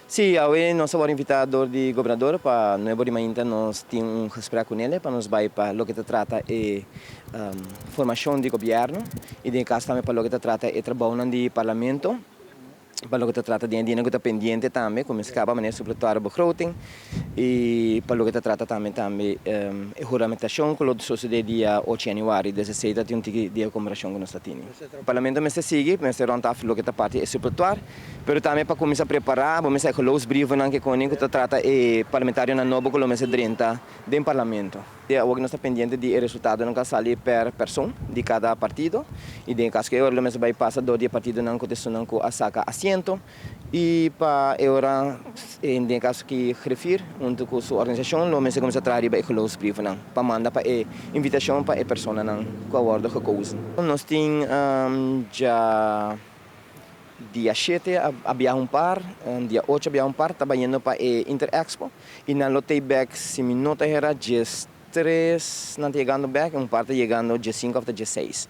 Sim, hoje nós somos invitados do governador para nós ainda nós temos gesprek com ele para nos vai para o que se trata de formação de governo e de caso também para o que se trata de trabalho no parlamento. Para o que se trata de dinheiro que está pendente também, como se acaba maneira sobretudo begroting e para o que se trata também a juramentação que o sucede dia 8 de janeiro, 16 de um dia de comemoração que nós temos. O parlamento me segue, me se ronda o que está parte é sobretudo, mas também para começar a preparar, vamos a colocar os brivos que com que se trata de parlamentário na novo que se 30 do parlamento. Hoje nós está pendente de resultado não sair per pessoa de cada partido e de caso que agora vai passar do dia partido não que não a saca assento e para agora em caso que refere junto com sua organização lo mesmo começa a trazer para os brivos não para mandar para invitação para a pessoa não com a ordem que causa. Nós temos já dia 7 havia par, dia 8 havia par, trabalhando para a Interexpo e na lote back se minutos era dia 3 não chegando back, par está chegando dia 5 até dia 6.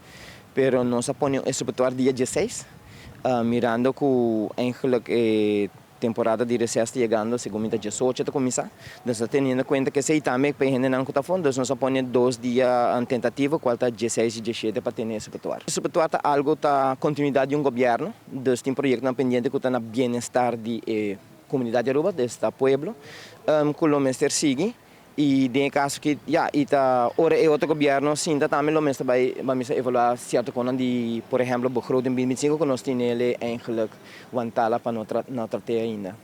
Pero nós aponemos sobretudo dia 16, mirando que eigenlijk temporada de recesso chegando, segundo dia 18 está começar. Nós tendo em conta que se também para a gente não está fundo, nós aponemos 2 dias em tentativa, qual está 16 e 17 para ter esse sobretudo. Sobretudo é algo da continuidade de um governo, deste projeto pendiente que está no bem-estar de comunidade aruba, deste pueblo, que o mestre sigue. E em caso que ora é outro governo, sim, também o mesmo vai evaluar certo coisa de, por exemplo, o begroting 2025 que nós temos ele eigenlijk wantala para não tratar ainda.